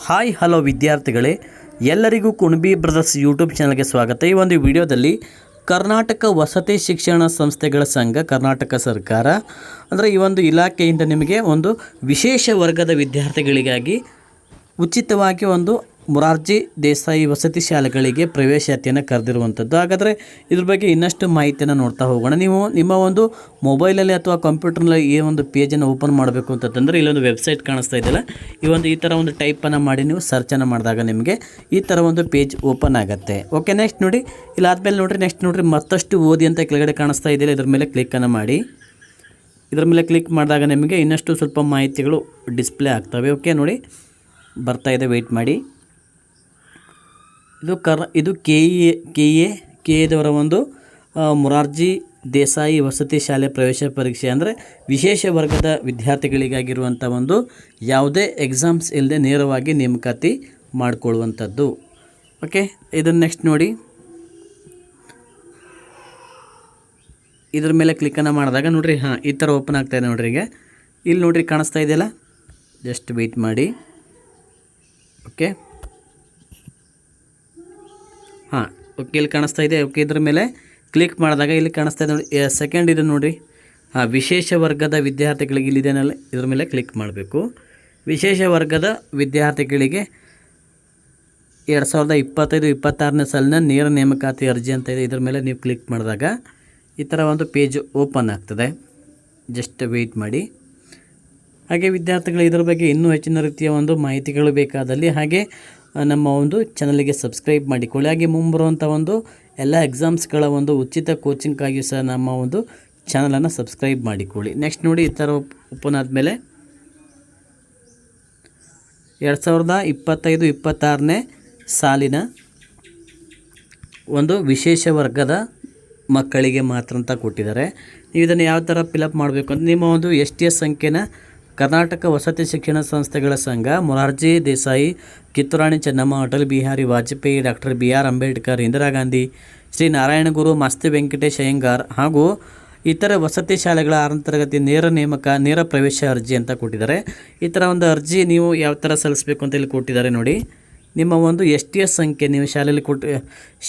Hi hello ವಿದ್ಯಾರ್ಥಿಗಳೇ, ಎಲ್ಲರಿಗೂ Kunbi brothers YouTube ಚಾನಲ್ಗೆ ಸ್ವಾಗತ. ಈ ಒಂದು ವಿಡಿಯೋದಲ್ಲಿ ಕರ್ನಾಟಕ ವಸತಿ ಶಿಕ್ಷಣ ಸಂಸ್ಥೆಗಳ ಸಂಘ, ಕರ್ನಾಟಕ ಸರ್ಕಾರ ಅಂದರೆ ಈ ಒಂದು ಇಲಾಖೆಯಿಂದ ನಿಮಗೆ ಒಂದು ವಿಶೇಷ ವರ್ಗದ ವಿದ್ಯಾರ್ಥಿಗಳಿಗಾಗಿ ಉಚಿತವಾಗಿ ಒಂದು ಮೊರಾರ್ಜಿ ದೇಸಾಯಿ ವಸತಿ ಶಾಲೆಗಳಿಗೆ ಪ್ರವೇಶಾತಿಯನ್ನು ಕರೆದಿರುವಂಥದ್ದು. ಹಾಗಾದರೆ ಇದ್ರ ಬಗ್ಗೆ ಇನ್ನಷ್ಟು ಮಾಹಿತಿಯನ್ನು ನೋಡ್ತಾ ಹೋಗೋಣ. ನೀವು ನಿಮ್ಮ ಒಂದು ಮೊಬೈಲಲ್ಲಿ ಅಥವಾ ಕಂಪ್ಯೂಟರ್ನಲ್ಲಿ ಈ ಒಂದು ಪೇಜನ್ನು ಓಪನ್ ಮಾಡಬೇಕು ಅಂತಂದರೆ ಇಲ್ಲೊಂದು ವೆಬ್ಸೈಟ್ ಕಾಣಿಸ್ತಾ ಇದೆಯಲ್ಲ, ಈ ಥರ ಒಂದು ಟೈಪನ್ನು ಮಾಡಿ ನೀವು ಸರ್ಚನ್ನು ಮಾಡಿದಾಗ ನಿಮಗೆ ಈ ಥರ ಒಂದು ಪೇಜ್ ಓಪನ್ ಆಗುತ್ತೆ. ಓಕೆ, ನೆಕ್ಸ್ಟ್ ನೋಡಿ, ಇಲ್ಲಾದಮೇಲೆ ನೋಡಿರಿ, ನೆಕ್ಸ್ಟ್ ನೋಡಿರಿ, ಮತ್ತಷ್ಟು ಓದಿ ಅಂತ ಕೆಳಗಡೆ ಕಾಣಿಸ್ತಾ ಇದೆಯಲ್ಲ, ಇದ್ರ ಮೇಲೆ ಕ್ಲಿಕ್ಕನ್ನು ಮಾಡಿ. ಇದರ ಮೇಲೆ ಕ್ಲಿಕ್ ಮಾಡಿದಾಗ ನಿಮಗೆ ಇನ್ನಷ್ಟು ಸ್ವಲ್ಪ ಮಾಹಿತಿಗಳು ಡಿಸ್ಪ್ಲೇ ಆಗ್ತವೆ. ಓಕೆ ನೋಡಿ, ಬರ್ತಾ ಇದೆ, ವೆಯ್ಟ್ ಮಾಡಿ. ಇದು ಕೆ ಎದವರ ಒಂದು ಮೊರಾರ್ಜಿ ದೇಸಾಯಿ ವಸತಿ ಶಾಲೆ ಪ್ರವೇಶ ಪರೀಕ್ಷೆ, ಅಂದರೆ ವಿಶೇಷ ವರ್ಗದ ವಿದ್ಯಾರ್ಥಿಗಳಿಗಾಗಿರುವಂಥ ಒಂದು ಯಾವುದೇ ಎಕ್ಸಾಮ್ಸ್ ಇಲ್ಲದೆ ನೇರವಾಗಿ ನೇಮಕಾತಿ ಮಾಡಿಕೊಳ್ಳುವಂಥದ್ದು. ಓಕೆ, ಇದನ್ನು ನೆಕ್ಸ್ಟ್ ನೋಡಿ, ಇದ್ರ ಮೇಲೆ ಕ್ಲಿಕ್ಕನ್ನು ಮಾಡಿದಾಗ ನೋಡಿರಿ, ಈ ಥರ ಓಪನ್ ಆಗ್ತಾಯಿದೆ ನೋಡಿರಿ. ಈಗ ಇಲ್ಲಿ ನೋಡಿರಿ, ಕಾಣಿಸ್ತಾ ಇದೆಯಲ್ಲ, ಜಸ್ಟ್ ವೆಯ್ಟ್ ಮಾಡಿ. ಓಕೆ, ಓಕೆ, ಇಲ್ಲಿ ಕಾಣಿಸ್ತಾ ಇದೆ. ಓಕೆ, ಇದ್ರ ಮೇಲೆ ಕ್ಲಿಕ್ ಮಾಡಿದಾಗ ಇಲ್ಲಿ ಕಾಣಿಸ್ತಾ ಇದೆ ನೋಡಿ, ಸೆಕೆಂಡ್ ಇದು ನೋಡಿರಿ, ವಿಶೇಷ ವರ್ಗದ ವಿದ್ಯಾರ್ಥಿಗಳಿಗೆ ಇಲ್ಲಿದೆನಲ್ಲ, ಇದ್ರ ಮೇಲೆ ಕ್ಲಿಕ್ ಮಾಡಬೇಕು. ವಿಶೇಷ ವರ್ಗದ ವಿದ್ಯಾರ್ಥಿಗಳಿಗೆ 2025-26ನೇ ಸಾಲಿನ ನೇರ ನೇಮಕಾತಿ ಅರ್ಜಿ ಅಂತ ಇದೆ. ಇದ್ರ ಮೇಲೆ ನೀವು ಕ್ಲಿಕ್ ಮಾಡಿದಾಗ ಈ ಥರ ಒಂದು ಪೇಜ್ ಓಪನ್ ಆಗ್ತದೆ. ಜಸ್ಟ್ ವೆಯ್ಟ್ ಮಾಡಿ. ಹಾಗೆ ವಿದ್ಯಾರ್ಥಿಗಳು ಇದ್ರ ಬಗ್ಗೆ ಇನ್ನೂ ಹೆಚ್ಚಿನ ರೀತಿಯ ಒಂದು ಮಾಹಿತಿಗಳು ಬೇಕಾದಲ್ಲಿ ಹಾಗೆ ನಮ್ಮ ಒಂದು ಚಾನಲಿಗೆ ಸಬ್ಸ್ಕ್ರೈಬ್ ಮಾಡಿಕೊಳ್ಳಿ. ಹಾಗೆ ಮುಂಬರುವಂಥ ಒಂದು ಎಲ್ಲ ಎಕ್ಸಾಮ್ಸ್ಗಳ ಒಂದು ಉಚಿತ ಕೋಚಿಂಗ್ಗಾಗಿ ಸಹ ನಮ್ಮ ಒಂದು ಚಾನಲನ್ನು ಸಬ್ಸ್ಕ್ರೈಬ್ ಮಾಡಿಕೊಳ್ಳಿ. ನೆಕ್ಸ್ಟ್ ನೋಡಿ, ಈ ಥರ ಓಪನ್ ಆದಮೇಲೆ 2025-26ನೇ ಸಾಲಿನ ಒಂದು ವಿಶೇಷ ವರ್ಗದ ಮಕ್ಕಳಿಗೆ ಮಾತ್ರ ಅಂತ ಕೊಟ್ಟಿದ್ದಾರೆ. ನೀವು ಇದನ್ನು ಯಾವ ಥರ ಫಿಲಪ್ ಮಾಡಬೇಕು ಅಂತ, ನಿಮ್ಮ ಒಂದು STS ಸಂಖ್ಯೆನ ಕರ್ನಾಟಕ ವಸತಿ ಶಿಕ್ಷಣ ಸಂಸ್ಥೆಗಳ ಸಂಘ, ಮೊರಾರ್ಜಿ ದೇಸಾಯಿ, ಕಿತ್ತೂರಾಣಿ ಚೆನ್ನಮ್ಮ, ಅಟಲ್ ಬಿಹಾರಿ ವಾಜಪೇಯಿ, ಡಾಕ್ಟರ್ BR ಅಂಬೇಡ್ಕರ್, ಇಂದಿರಾ ಗಾಂಧಿ, ಶ್ರೀ ನಾರಾಯಣಗುರು, ಮಾಸ್ತಿ ವೆಂಕಟೇಶ್ ಅಯ್ಯಂಗಾರ್ ಹಾಗೂ ಇತರ ವಸತಿ ಶಾಲೆಗಳ 6ನೇ ತರಗತಿ ನೇರ ಪ್ರವೇಶ ಅರ್ಜಿ ಅಂತ ಕೊಟ್ಟಿದ್ದಾರೆ. ಈ ಥರ ಒಂದು ಅರ್ಜಿ ನೀವು ಯಾವ ಥರ ಸಲ್ಲಿಸಬೇಕು ಅಂತ ಇಲ್ಲಿ ಕೊಟ್ಟಿದ್ದಾರೆ ನೋಡಿ. ನಿಮ್ಮ ಒಂದು STS ಸಂಖ್ಯೆ, ನೀವು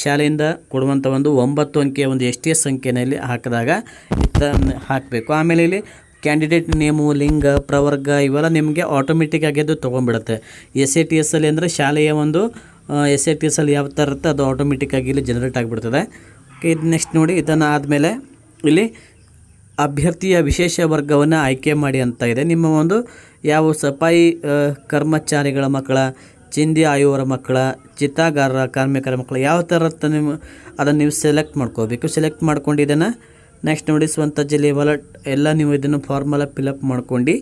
ಶಾಲೆಯಿಂದ ಕೊಡುವಂಥ ಒಂದು 9 ಅಂಕೆಯ ಒಂದು STS ಸಂಖ್ಯೆಯಲ್ಲಿ ಹಾಕಿದಾಗ ಹಾಕಬೇಕು. ಆಮೇಲೆ ಇಲ್ಲಿ ಕ್ಯಾಂಡಿಡೇಟ್ ನೇಮು, ಲಿಂಗ, ಪ್ರವರ್ಗ ಇವೆಲ್ಲ ನಿಮಗೆ ಆಟೋಮೆಟಿಕ್ಕಾಗಿ ಅದು ತೊಗೊಂಡ್ಬಿಡುತ್ತೆ. SATS ಅಲ್ಲಿ ಅಂದರೆ ಶಾಲೆಯ ಒಂದು SATS ಅಲ್ಲಿ ಯಾವ ಥರ ಇರುತ್ತೆ ಅದು ಆಟೋಮೆಟಿಕ್ಕಾಗಿ ಇಲ್ಲಿ ಜನರೇಟ್ ಆಗಿಬಿಡ್ತದೆ. ಓಕೆ, ಇದು ನೆಕ್ಸ್ಟ್ ನೋಡಿ, ಇದನ್ನು ಆದಮೇಲೆ ಇಲ್ಲಿ ಅಭ್ಯರ್ಥಿಯ ವಿಶೇಷ ವರ್ಗವನ್ನು ಆಯ್ಕೆ ಮಾಡಿ ಅಂತ ಇದೆ. ನಿಮ್ಮ ಒಂದು ಯಾವ ಸಫಾಯಿ ಕರ್ಮಚಾರಿಗಳ ಮಕ್ಕಳ, ಚಿಂದಿ ಆಯುವರ ಮಕ್ಕಳ, ಚಿತ್ತಾಗಾರರ ಕಾರ್ಮಿಕರ ಮಕ್ಕಳು ಯಾವ ಥರ ಅದನ್ನು ನೀವು ಸೆಲೆಕ್ಟ್ ಮಾಡ್ಕೋಬೇಕು. ಸೆಲೆಕ್ಟ್ ಮಾಡ್ಕೊಂಡು ಇದನ್ನು ನೆಕ್ಸ್ಟ್ ನೋಡಿ, ಸ್ವಂತ ಜಿಲ್ಲೆ ಎಲ್ಲ ನೀವು ಇದನ್ನು ಫಾರ್ಮಲ್ಲ ಫಿಲಪ್ ಮಾಡ್ಕೊಂಡು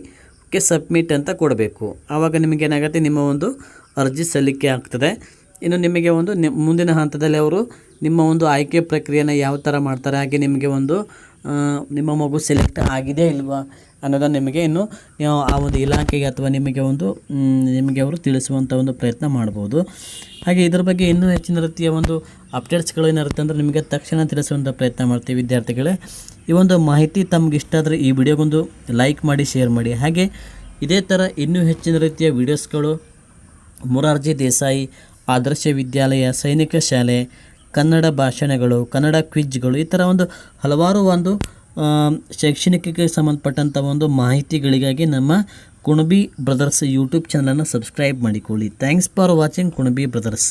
ಓಕೆ ಸಬ್ಮಿಟ್ ಅಂತ ಕೊಡಬೇಕು. ಆವಾಗ ನಿಮಗೇನಾಗುತ್ತೆ, ನಿಮ್ಮ ಒಂದು ಅರ್ಜಿ ಸಲ್ಲಿಕೆ ಆಗ್ತದೆ. ಇನ್ನು ನಿಮಗೆ ಒಂದು ಮುಂದಿನ ಹಂತದಲ್ಲಿ ಅವರು ನಿಮ್ಮ ಒಂದು ಆಯ್ಕೆ ಪ್ರಕ್ರಿಯೆಯನ್ನು ಯಾವ ಥರ ಮಾಡ್ತಾರೆ, ಹಾಗೆ ನಿಮಗೆ ಒಂದು ನಿಮ್ಮ ಮಗು ಸೆಲೆಕ್ಟ್ ಆಗಿದೆ ಇಲ್ವಾ ಅನ್ನೋದನ್ನು ನಿಮಗೆ ಇನ್ನು ಆ ಒಂದು ಇಲಾಖೆಗೆ ಅಥವಾ ನಿಮಗೆ ಅವರು ತಿಳಿಸುವಂಥ ಒಂದು ಪ್ರಯತ್ನ ಮಾಡ್ಬೋದು. ಹಾಗೆ ಇದ್ರ ಬಗ್ಗೆ ಇನ್ನೂ ಹೆಚ್ಚಿನ ರೀತಿಯ ಒಂದು ಅಪ್ಡೇಟ್ಸ್ಗಳು ಏನಿರುತ್ತೆ ಅಂದರೆ ನಿಮಗೆ ತಕ್ಷಣ ತಿಳಿಸುವಂಥ ಪ್ರಯತ್ನ ಮಾಡ್ತೀವಿ. ವಿದ್ಯಾರ್ಥಿಗಳೇ, ಈ ಒಂದು ಮಾಹಿತಿ ತಮ್ಗೆ ಇಷ್ಟ ಆದರೆ ಈ ವಿಡಿಯೋಗೊಂದು ಲೈಕ್ ಮಾಡಿ, ಶೇರ್ ಮಾಡಿ. ಹಾಗೆ ಇದೇ ಥರ ಇನ್ನೂ ಹೆಚ್ಚಿನ ರೀತಿಯ ವೀಡಿಯೋಸ್ಗಳು, ಮೊರಾರ್ಜಿ ದೇಸಾಯಿ ಆದರ್ಶ ವಿದ್ಯಾಲಯ, ಸೈನಿಕ ಶಾಲೆ, ಕನ್ನಡ ಭಾಷಣಗಳು, ಕನ್ನಡ ಕ್ವಿಜ್ಗಳು, ಈ ಥರ ಒಂದು ಹಲವಾರು ಒಂದು ಶೈಕ್ಷಣಿಕಕ್ಕೆ ಸಂಬಂಧಪಟ್ಟಂಥ ಒಂದು ಮಾಹಿತಿಗಳಿಗಾಗಿ ನಮ್ಮ ಕುಣಬಿ ಬ್ರದರ್ಸ್ ಯೂಟ್ಯೂಬ್ ಚಾನಲನ್ನು ಸಬ್ಸ್ಕ್ರೈಬ್ ಮಾಡಿಕೊಳ್ಳಿ. Thanks for watching Kunabi brothers.